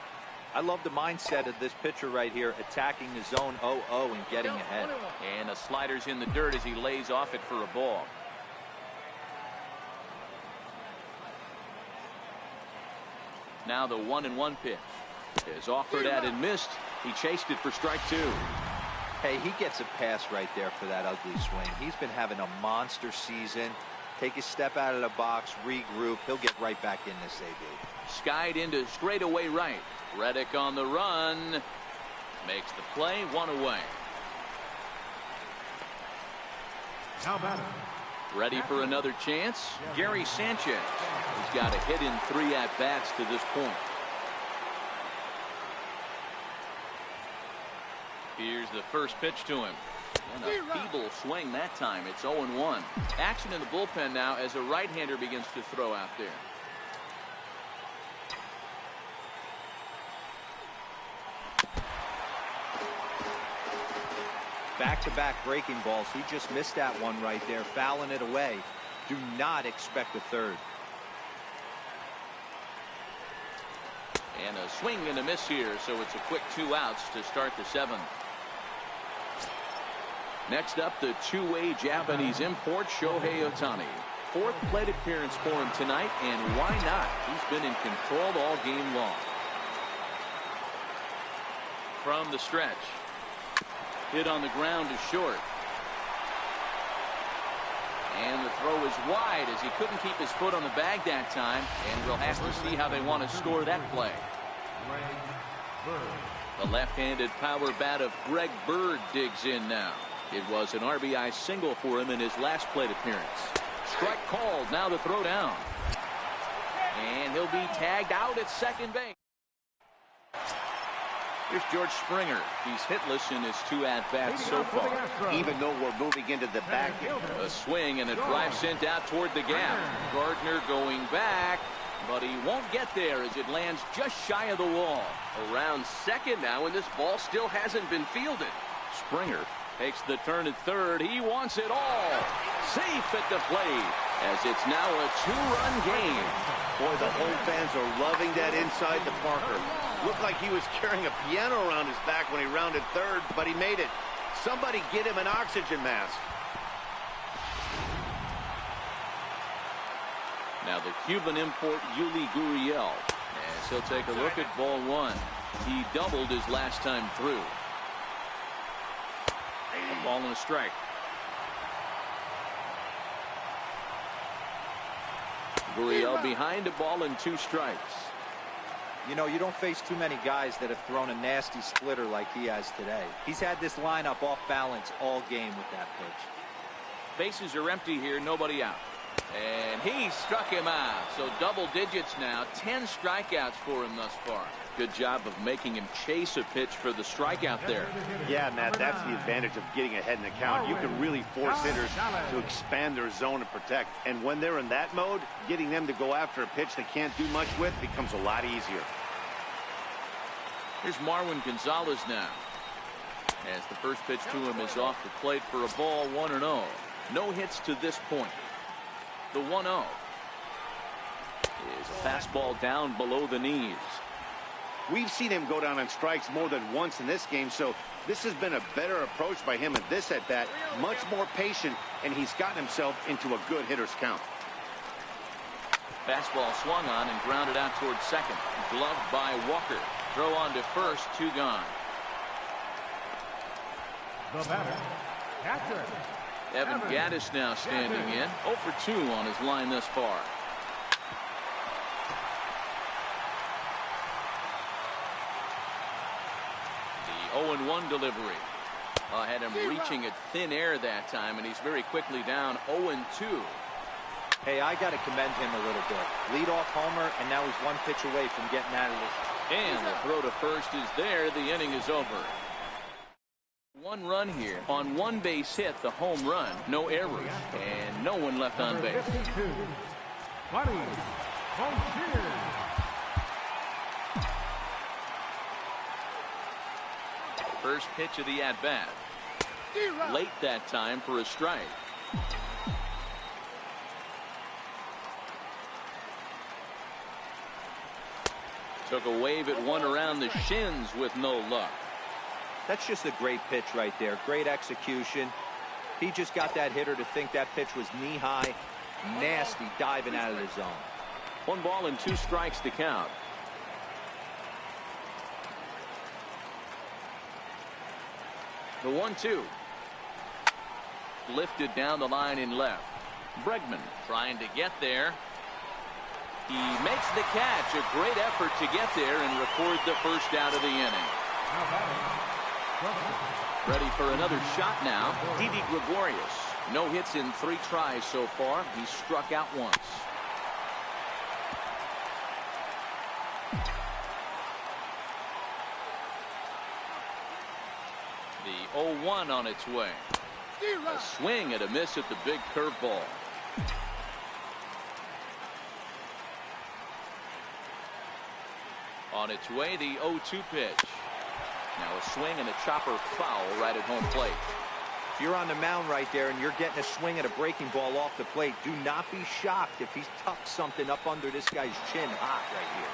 I love the mindset of this pitcher right here, attacking the zone 0-0 and getting ahead. And a slider's in the dirt as he lays off it for a ball. Now the 1-1 pitch is offered at and missed. He chased it for strike 2. Hey, he gets a pass right there for that ugly swing. He's been having a monster season. Take a step out of the box, regroup. He'll get right back in this AB. Skied into straightaway right. Reddick on the run. Makes the play, 1 away. Now batter. Ready for another chance? Gary Sanchez. He's got a hit in 3 at-bats to this point. Here's the first pitch to him. And a feeble swing that time. It's 0-1. Action in the bullpen now as a right-hander begins to throw out there. Back-to-back breaking balls. He just missed that one right there, fouling it away. Do not expect a third. And a swing and a miss here, so it's a quick 2 outs to start the 7th. Next up, the two-way Japanese import, Shohei Ohtani. 4th plate appearance for him tonight, and why not? He's been in control all game long. From the stretch. Hit on the ground to short. And the throw is wide as he couldn't keep his foot on the bag that time, and we'll have to see how they want to score that play. The left-handed power bat of Greg Bird digs in now. It was an RBI single for him in his last plate appearance. Strike called, now the throw down. And he'll be tagged out at second base. Here's George Springer. He's hitless in his 2 at-bats so far. Even though we're moving into the back end. A swing and a drive sent out toward the gap. Gardner going back, but he won't get there as it lands just shy of the wall. Around second now, and this ball still hasn't been fielded. Springer takes the turn at third. He wants it all. Safe at the plate as it's now a 2-run game. Boy, the home fans are loving that inside to Parker. Looked like he was carrying a piano around his back when he rounded third, but he made it. Somebody get him an oxygen mask. Now the Cuban import, Yuli Gurriel. As he'll take a look at ball 1. He doubled his last time through. A ball and a strike. Gurriel behind a ball and 2 strikes. You know, you don't face too many guys that have thrown a nasty splitter like he has today. He's had this lineup off balance all game with that pitch. Bases are empty here, nobody out. And he struck him out. So double digits now, 10 strikeouts for him thus far. Good job of making him chase a pitch for the strikeout there. Yeah, Matt, that's the advantage of getting ahead in the count. You can really force hitters to expand their zone and protect. And when they're in that mode, getting them to go after a pitch they can't do much with becomes a lot easier. Here's Marwin Gonzalez now. As the first pitch to him is off the plate for a ball, 1-0. No hits to this point. The 1-0 is a fastball down below the knees. We've seen him go down on strikes more than once in this game, so this has been a better approach by him at this at-bat. Much more patient, and he's gotten himself into a good hitter's count. Fastball swung on and grounded out towards second. Gloved by Walker. Throw on to first, 2 gone. The batter, catcher. Evan Gattis now standing in. 0 for 2 on his line thus far. The 0-1 delivery. Had him reaching at thin air that time, and he's very quickly down 0-2. Hey, I got to commend him a little bit. Leadoff homer, and now he's 1 pitch away from getting out of this. And the throw to first is there. The inning is over. 1 run here on 1 base hit, the home run. No errors and no one left on base. 52, Buddy Boucher. First pitch of the at-bat. Late that time for a strike. Took a wave at one around the shins with no luck. That's just a great pitch right there. Great execution. He just got that hitter to think that pitch was knee-high. Nasty diving out of the zone. 1 ball and 2 strikes to count. The 1-2. Lifted down the line in left. Bregman trying to get there. He makes the catch. A great effort to get there and record the first out of the inning. Ready for another shot now. Didi Gregorius. No hits in 3 tries so far. He struck out once. The 0-1 on its way. A swing and a miss at the big curveball. On its way, the 0-2 pitch. Now a swing and a chopper foul right at home plate. If you're on the mound right there and you're getting a swing at a breaking ball off the plate, do not be shocked if he's tucked something up under this guy's chin hot right here.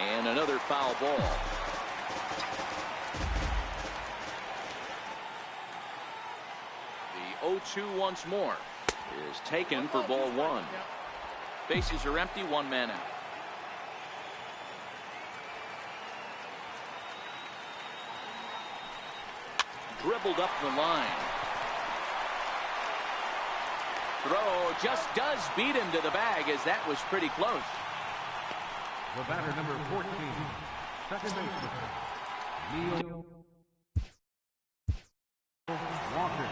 And another foul ball. The 0-2 once more is taken for ball one. Bases are empty, one man out. Dribbled up the line. Throw just does beat him to the bag, as that was pretty close. The batter, number 14, second baseman, Neil Walker.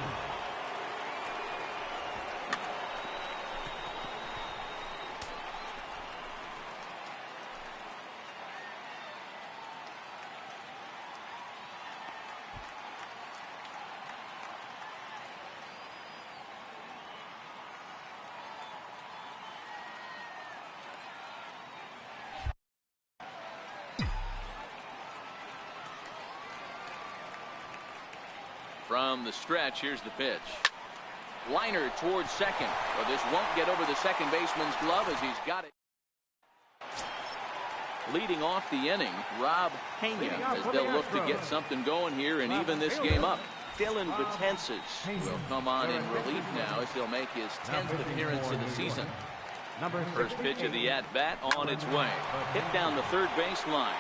From the stretch, here's the pitch. Liner towards second. But this won't get over the second baseman's glove as he's got it. Leading off the inning, Rob Pena, as they'll look to get something going here and even this game up. Dylan Betances will come on in relief now as he'll make his 10th appearance of the season. First pitch of the at-bat on its way. Hit down the third base line.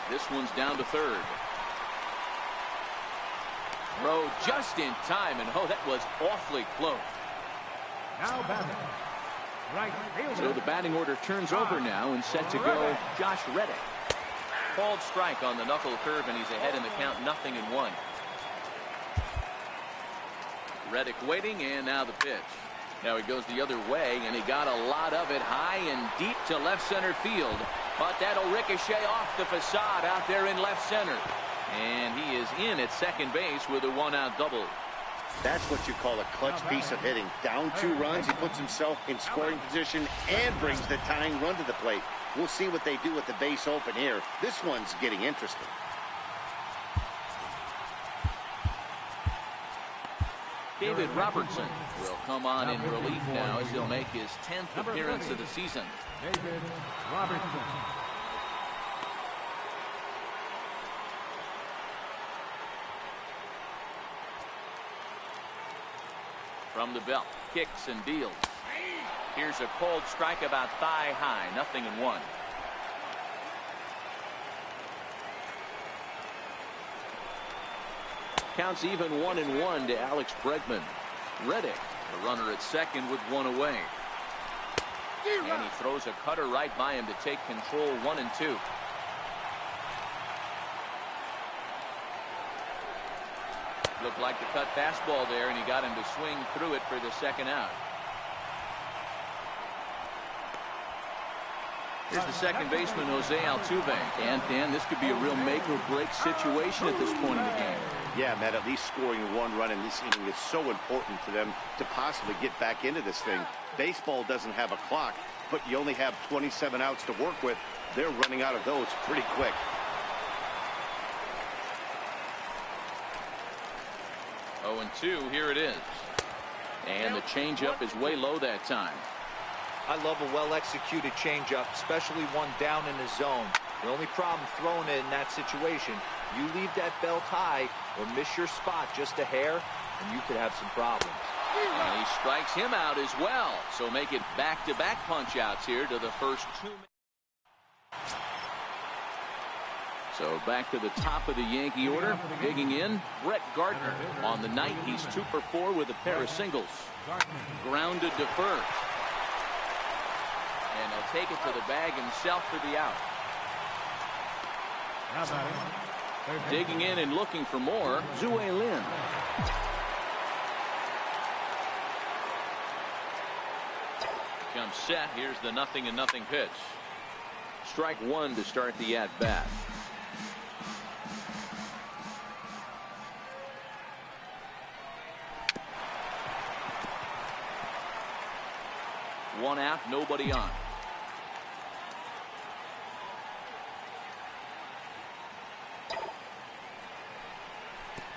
This one's down to third. Throw just in time, and oh, that was awfully close. Now batting, right fielder. So the batting order turns over now, and set to go Josh Reddick. Called strike on the knuckle curve, and he's ahead in the count, 0-1. Reddick waiting, and now the pitch. Now he goes the other way, and he got a lot of it high and deep to left center field. But that'll ricochet off the facade out there in left center. And he is in at second base with a one-out double. That's what you call a clutch piece of hitting. Down 2 runs, he puts himself in scoring position and brings the tying run to the plate. We'll see what they do with the base open here. This one's getting interesting. David Robertson will come on in relief now as he'll make his 10th appearance of the season. David Robertson. From the belt, kicks and deals. Here's a cold strike about thigh high, 0-1. Counts even 1-1 to Alex Bregman. Reddick, the runner at second with one away. And he throws a cutter right by him to take control, 1-2. Looked like the cut fastball there, and he got him to swing through it for the second out. Here's the second baseman, Jose Altuve. And Dan, this could be a real make or break situation at this point in the game. Yeah, Matt, at least scoring 1 run in this inning is so important to them to possibly get back into this thing. Baseball doesn't have a clock, but you only have 27 outs to work with. They're running out of those pretty quick. Oh, 2, here it is. And the changeup is way low that time. I love a well-executed changeup, especially one down in the zone. The only problem throwing it in that situation, you leave that belt high or miss your spot just a hair, and you could have some problems. And he strikes him out as well. So make it back-to-back punch-outs here to the first 2 minutes. So back to the top of the Yankee order. Digging in, Brett Gardner. On the night, he's 2 for 4 with a pair of singles. Grounded to first. And he'll take it to the bag himself for the out. Digging in and looking for more, Zue Lin. comes set. Here's the 0-0 pitch. Strike one to start the at bat. One out, nobody on.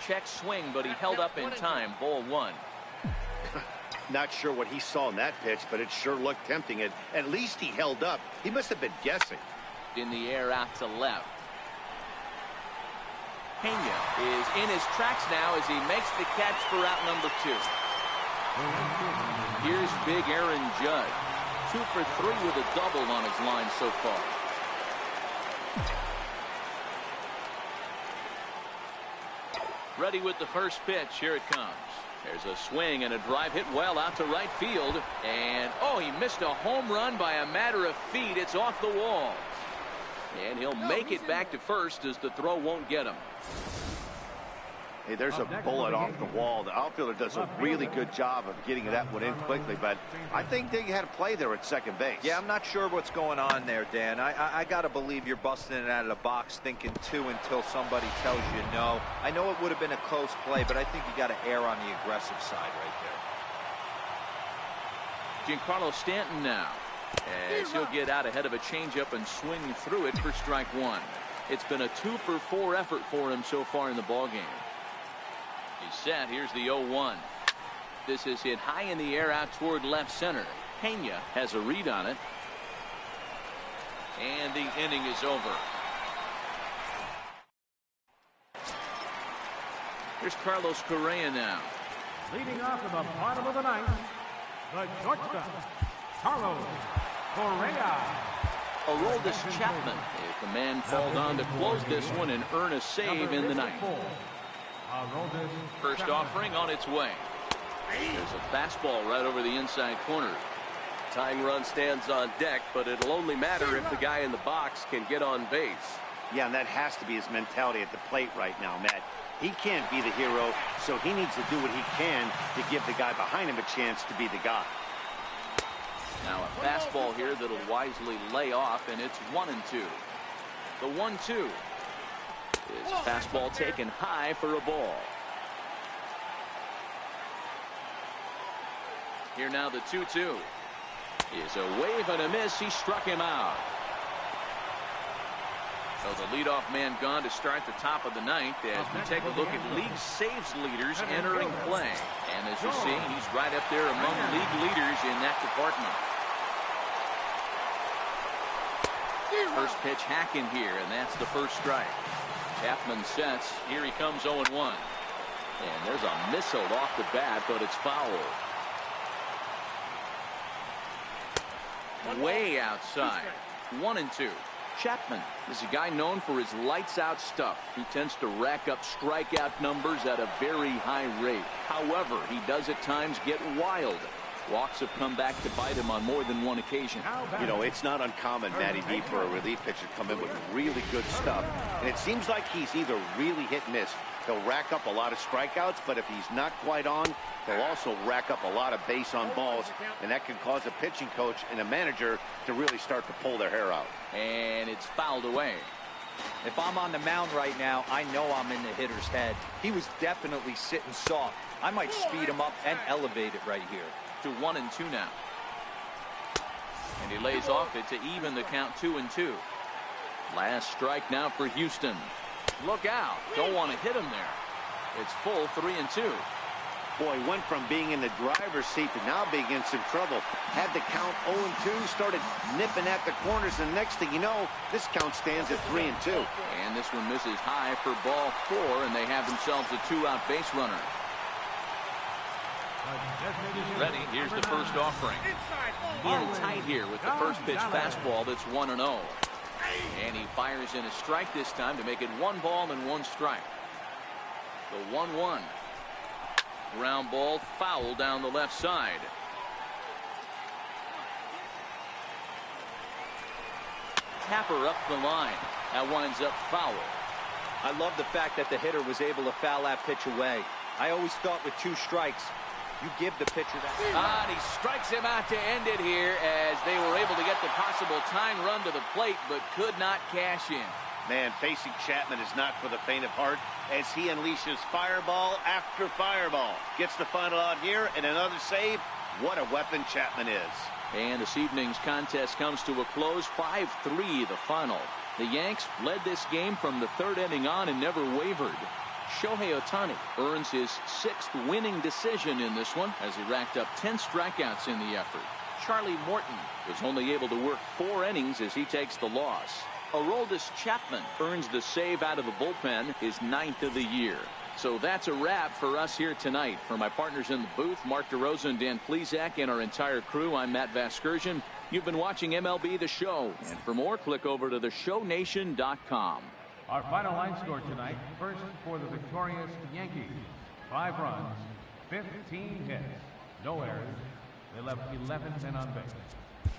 Check swing, but he held up in time. Ball one. Not sure what he saw in that pitch, but it sure looked tempting. At least he held up. He must have been guessing. In the air out to left. Pena is in his tracks now as he makes the catch for out number 2. Here's big Aaron Judge. 2 for 3 with a double on his line so far. Ready with the first pitch. Here it comes. There's a swing and a drive hit well out to right field. And, oh, he missed a home run by a matter of feet. It's off the wall. And he'll make it back to first as the throw won't get him. Hey, there's a bullet off the wall. The outfielder does a really good job of getting that one in quickly, but I think they had a play there at second base. Yeah, I'm not sure what's going on there, Dan. I got to believe you're busting it out of the box thinking 2 until somebody tells you no. I know it would have been a close play, but I think you got to err on the aggressive side right there. Giancarlo Stanton now, as he'll get out ahead of a changeup and swing through it for strike one. It's been a 2 for 4 effort for him so far in the ballgame. He's set. Here's the 0-1. This is hit high in the air out toward left center. Pena has a read on it. And the inning is over. Here's Carlos Correa now. Leading off in the bottom of the ninth, the shortstop, Carlos Correa. Aroldis Chapman, if the man called on to close this one and earn a save in the ninth. First offering on its way. There's a fastball right over the inside corner. Tying run stands on deck, but it'll only matter if the guy in the box can get on base. Yeah, and that has to be his mentality at the plate right now, Matt. He can't be the hero, so he needs to do what he can to give the guy behind him a chance to be the guy. Now a fastball here that'll wisely lay off, and it's 1-2. The 1-2. His fastball taken high for a ball. Here now the 2-2. Is a wave and a miss. He struck him out. So the leadoff man gone to start the top of the ninth as we take a look at league saves leaders entering play. And as you see, he's right up there among league leaders in that department. First pitch hacking here, and that's the first strike. Chapman sets. Here he comes 0-1. And there's a missile off the bat, but it's foul. Way outside. 1-2. Chapman is a guy known for his lights-out stuff. He tends to rack up strikeout numbers at a very high rate. However, he does at times get wild. Walks have come back to bite him on more than one occasion. You know, it's not uncommon, Matty D, for a relief pitcher to come in with really good stuff. And it seems like he's either really hit and miss. He'll rack up a lot of strikeouts, but if he's not quite on, he'll also rack up a lot of base on balls, and that can cause a pitching coach and a manager to really start to pull their hair out. And it's fouled away. If I'm on the mound right now, I know I'm in the hitter's head. He was definitely sitting soft. I might speed him up and elevate it right here. To 1-2 now. And he lays off it to even the count 2-2. Last strike now for Houston. Look out. Don't want to hit him there. It's full 3-2. Boy, went from being in the driver's seat to now being in some trouble. Had the count 0-2, started nipping at the corners, and next thing you know, this count stands at 3-2. And this one misses high for ball 4, and they have themselves a 2-out base runner. Ready, here's the first offering. In tight here with the first pitch fastball that's 1-0. And he fires in a strike this time to make it 1 ball and 1 strike. The 1-1. Ground ball foul down the left side. Tapper up the line. That winds up foul. I love the fact that the hitter was able to foul that pitch away. I always thought with 2 strikes, You give the pitcher that. And he strikes him out to end it here as they were able to get the possible tying run to the plate, but could not cash in. Man, facing Chapman is not for the faint of heart as he unleashes fireball after fireball. Gets the final out here and another save. What a weapon Chapman is. And this evening's contest comes to a close. 5-3 the final. The Yanks led this game from the third inning on and never wavered. Shohei Ohtani earns his 6th winning decision in this one as he racked up 10 strikeouts in the effort. Charlie Morton was only able to work 4 innings as he takes the loss. Aroldis Chapman earns the save out of the bullpen, his 9th of the year. So that's a wrap for us here tonight. For my partners in the booth, Mark DeRosa and Dan Plesac, and our entire crew, I'm Matt Vasgersian. You've been watching MLB The Show. And for more, click over to theshownation.com. Our final line score tonight, first for the victorious Yankees. 5 runs, 15 hits, no errors. They left 11 men on base.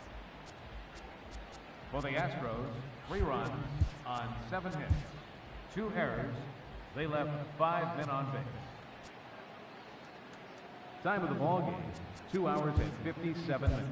For the Astros, 3 runs on 7 hits, 2 errors. They left 5 men on base. Time of the ball game, 2 hours and 57 minutes.